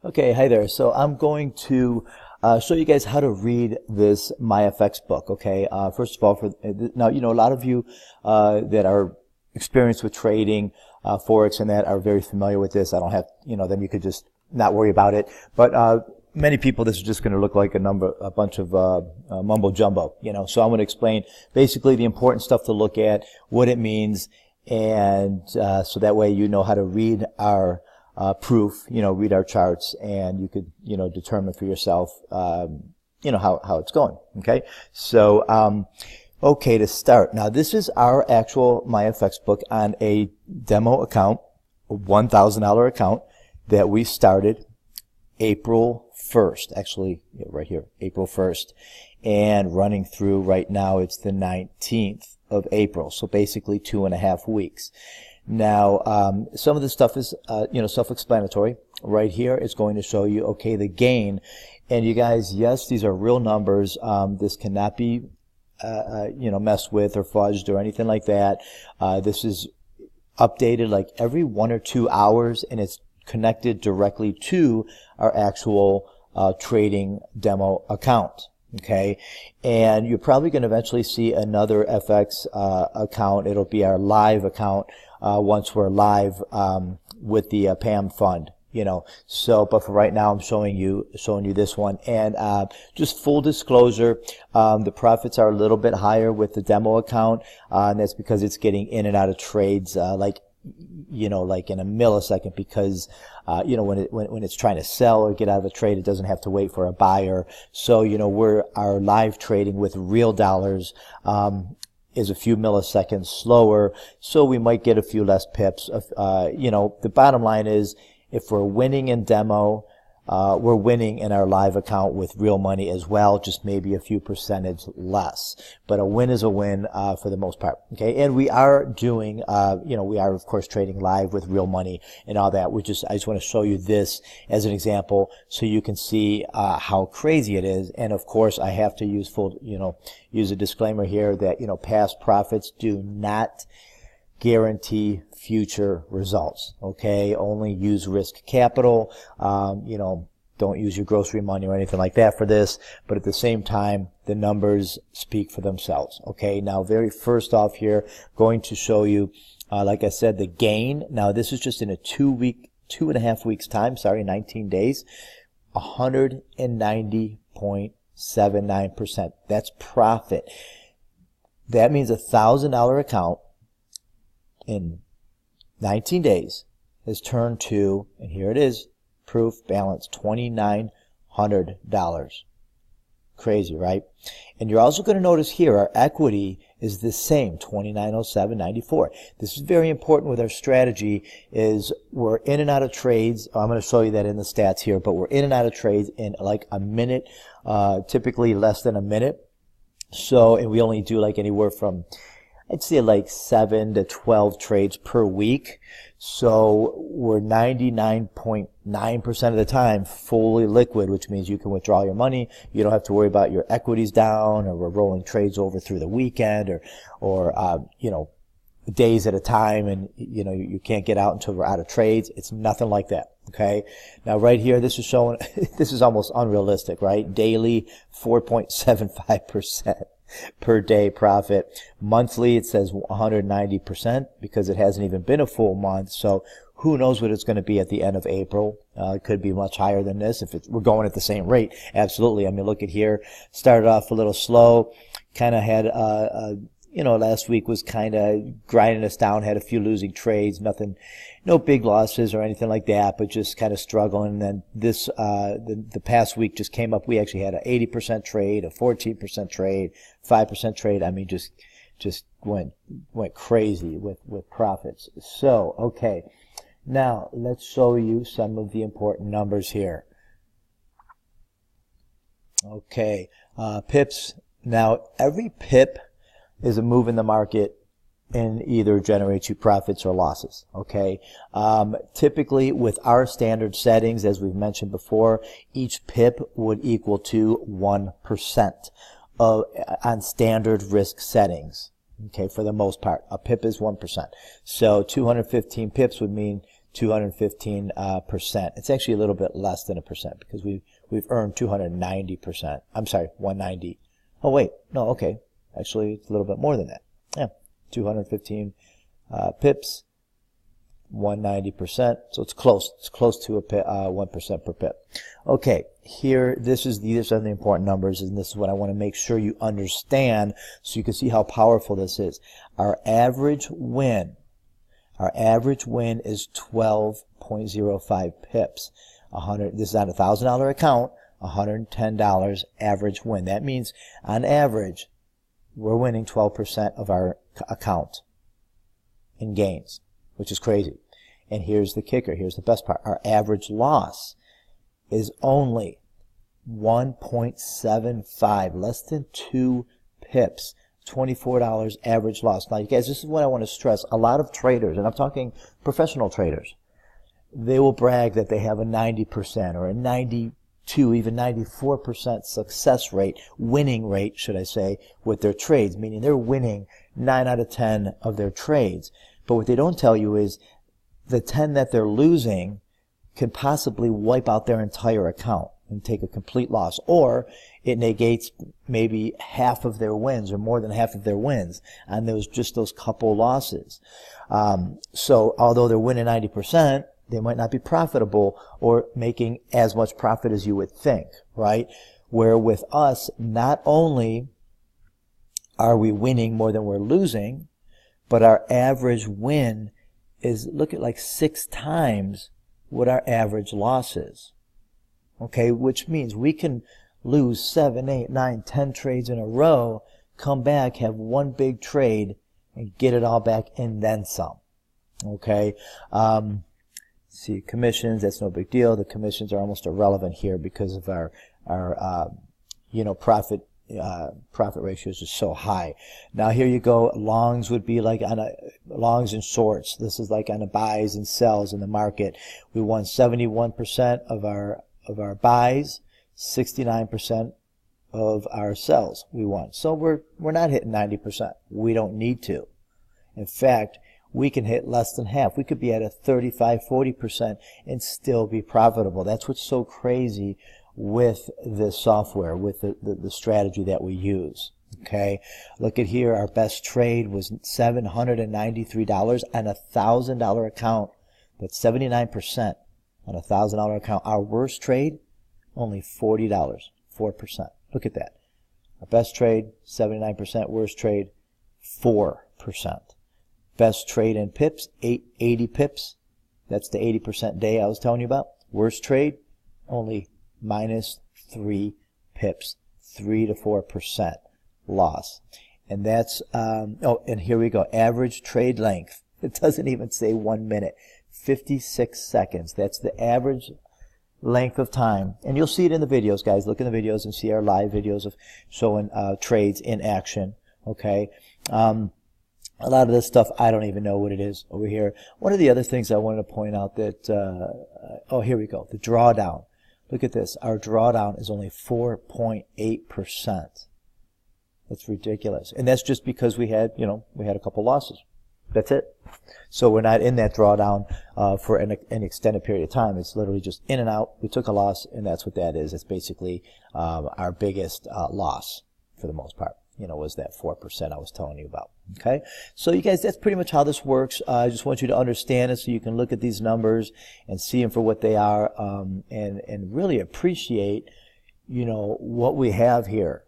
Okay, hi there. So I'm going to show you guys how to read this MyFXbook. Okay, first of all, now a lot of you that are experienced with trading forex and that are very familiar with this. I don't have then you could just not worry about it. But many people, this is just going to look like a bunch of mumbo jumbo. So I'm going to explain basically the important stuff to look at, what it means, and so that way you know how to read our proof, read our charts, and you could, determine for yourself, how it's going. Okay. So, okay, to start. Now, this is our actual MyFXbook on a demo account, a $1,000 account that we started April 1st, actually, right here, April 1st, and running through right now, it's the 19th of April. So basically 2.5 weeks. Now, some of this stuff is, self-explanatory. Right here, it's going to show you, okay, the gain. And you guys, yes, these are real numbers. This cannot be, messed with or fudged or anything like that. This is updated like every 1 or 2 hours, and it's connected directly to our actual trading demo account. Okay, and you're probably going to eventually see another FX account. It'll be our live account once we're live with the PAM fund. So but for right now, I'm showing you this one. And just full disclosure, the profits are a little bit higher with the demo account, and that's because it's getting in and out of trades like in a millisecond, because when it's trying to sell or get out of a trade, it doesn't have to wait for a buyer. So our live trading with real dollars is a few milliseconds slower, so we might get a few less pips. The bottom line is, if we're winning in demo, we're winning in our live account with real money as well, just maybe a few percentage less. But a win is a win for the most part. Okay, and we are doing, we are of course trading live with real money and all that. I just want to show you this as an example so you can see how crazy it is. And of course, I have to use use a disclaimer here that past profits do not guarantee future results. Okay, only use risk capital. Don't use your grocery money or anything like that for this, but at the same time, the numbers speak for themselves. Okay, now very first off here, going to show you, like I said, the gain. Now this is just in a 2.5 weeks time, 19 days, 190.79%. That's profit. That means $1,000 account in 19 days has turned to, and here it is, proof balance, $2,900. Crazy, right? And you're also going to notice here our equity is the same, $2,907.94. This is very important with our strategy. Is we're in and out of trades. I'm going to show you that in the stats here, but we're in and out of trades in like a minute, typically less than a minute. So, and we only do like anywhere from, I'd say like 7 to 12 trades per week. So we're 99.9% of the time fully liquid, which means you can withdraw your money. You don't have to worry about your equities down, or we're rolling trades over through the weekend, or days at a time, and you can't get out until we're out of trades. It's nothing like that. Okay. Now right here, this is showing, this is almost unrealistic, right? Daily 4.75%. per day profit. Monthly, it says 190% because it hasn't even been a full month. So who knows what it's going to be at the end of April. It could be much higher than this if we're going at the same rate. Absolutely. I mean, look at here. Started off a little slow. Kind of had, last week was kind of grinding us down. Had a few losing trades. Nothing, no big losses or anything like that, but just kind of struggling. And then this, the past week just came up. We actually had an 80% trade, a 14% trade, 5% trade. I mean, just went crazy with profits. So, okay. Now, let's show you some of the important numbers here. Okay. Pips. Now, every pip is a move in the market and either generates you profits or losses. Okay. Typically with our standard settings, as we've mentioned before, each pip would equal to 1% on standard risk settings. Okay. For the most part, a pip is 1%. So 215 pips would mean 215%. It's actually a little bit less than a percent because we've earned 290%. I'm sorry, 190. Oh wait, no, okay. Actually, it's a little bit more than that. Yeah, 215 pips, 190%. So it's close. It's close to a 1% per pip. Okay, here, these are the important numbers, and this is what I want to make sure you understand so you can see how powerful this is. Our average win is 12.05 pips. This is on a $1,000 account, $110 average win. That means, on average, we're winning 12% of our account in gains, which is crazy. And here's the kicker. Here's the best part. Our average loss is only 1.75, less than 2 pips. $24 average loss. Now, you guys, this is what I want to stress. A lot of traders, and I'm talking professional traders, they will brag that they have a 90% or a 92, even 94% success rate, winning rate, should I say, with their trades, meaning they're winning 9 out of 10 of their trades. But what they don't tell you is the 10 that they're losing can possibly wipe out their entire account and take a complete loss, or it negates maybe half of their wins or more than half of their wins on just those couple losses. So although they're winning 90%, they might not be profitable or making as much profit as you would think, right? Where with us, not only are we winning more than we're losing, but our average win is, look at, like 6 times what our average loss is. Okay, which means we can lose 7, 8, 9, 10 trades in a row, come back, have one big trade, and get it all back and then some. Okay, see, commissions, that's no big deal. The commissions are almost irrelevant here because of our profit ratios are so high. Now here you go. Longs would be like on longs and shorts. This is like on the buys and sells in the market. We won 71% of our buys, 69% of our sells we won. So we're not hitting 90%. We don't need to. In fact, we can hit less than half. We could be at a 35-40% and still be profitable. That's what's so crazy with this software, with the strategy that we use. Okay, look at here. Our best trade was $793 on a $1,000 account. That's 79% on a $1,000 account. Our worst trade, only $40, 4%. Look at that. Our best trade, 79%. Worst trade, 4%. Best trade in pips, 80 pips. That's the 80% day I was telling you about. Worst trade, only -3 pips, 3 to 4% loss. And that's, and here we go. Average trade length. It doesn't even say 1 minute. 56 seconds. That's the average length of time. And you'll see it in the videos, guys. Look in the videos and see our live videos of showing trades in action. Okay. A lot of this stuff, I don't even know what it is over here. One of the other things I wanted to point out that, oh, here we go. The drawdown. Look at this. Our drawdown is only 4.8%. That's ridiculous. And that's just because we had a couple losses. That's it. So we're not in that drawdown for an extended period of time. It's literally just in and out. We took a loss, and that's what that is. It's basically our biggest loss for the most part. Was that 4% I was telling you about. Okay, so you guys, that's pretty much how this works. I just want you to understand it so you can look at these numbers and see them for what they are, and really appreciate, what we have here.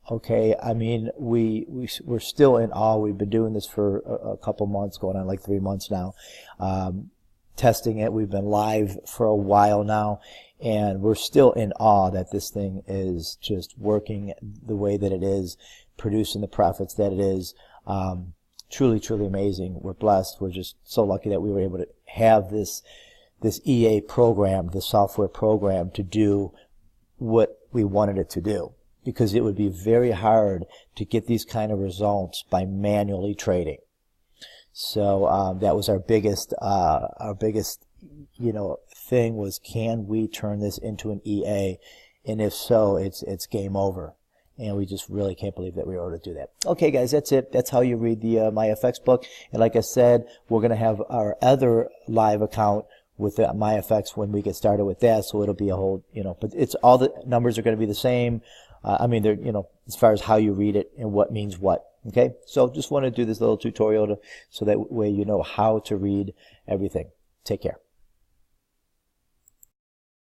Okay, I mean, we're still in awe. We've been doing this for a couple months, going on like 3 months now, testing it. We've been live for a while now, and we're still in awe that this thing is just working the way that it is, producing the profits that it is. Truly, truly amazing. We're blessed. We're just so lucky that we were able to have this EA program, the software program, to do what we wanted it to do, because it would be very hard to get these kind of results by manually trading. So that was our biggest thing was, can we turn this into an EA? And if so, it's game over. And we just really can't believe that we were able to do that. Okay, guys, that's it. That's how you read the MyFXbook. And like I said, we're going to have our other live account with the MyFX when we get started with that. So it'll be a whole, but it's all the numbers are going to be the same. I mean, they're, as far as how you read it and what means what. Okay. So just want to do this little tutorial so that way you know how to read everything. Take care.